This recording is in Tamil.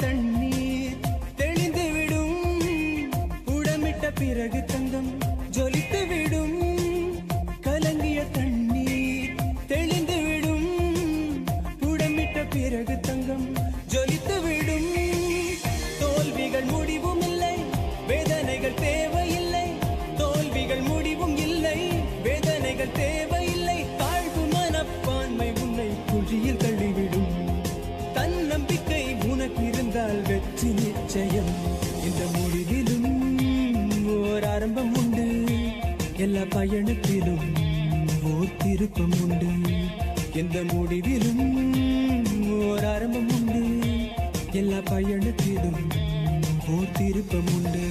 தண்ணீர் தெளிந்து விடும். புடமிட்ட பிறகு தங்கம் ஜொலித்து விடும். கலங்கிய தண்ணீர் தெளிந்து விடும். புடமிட்ட பிறகு தங்கம் ஜொலித்து விடும். தோல்விகள் முடிவும் இல்லை, வேதனைகள் தேவையில்லை. தோல்விகள் முடிவும் இல்லை, வேதனைகள் தேவையில்லை. தாழ்வு மனப்பான்மை உன்னை குழியில் தள்ளிவிடும். தன்னம்பிக்கை உனக்கு இருந்தால் வெற்றி நிச்சயம். இந்த முடிவிலும் ஓர் ஆரம்பம் உண்டு, எல்லா பயணத்திலும் ஓர் திருப்பம் உண்டு. இந்த முடிவிலும் ஓர் ஆரம்பம் உண்டு, எல்லா பயணத்திலும் ஓர் திருப்பம் உண்டு.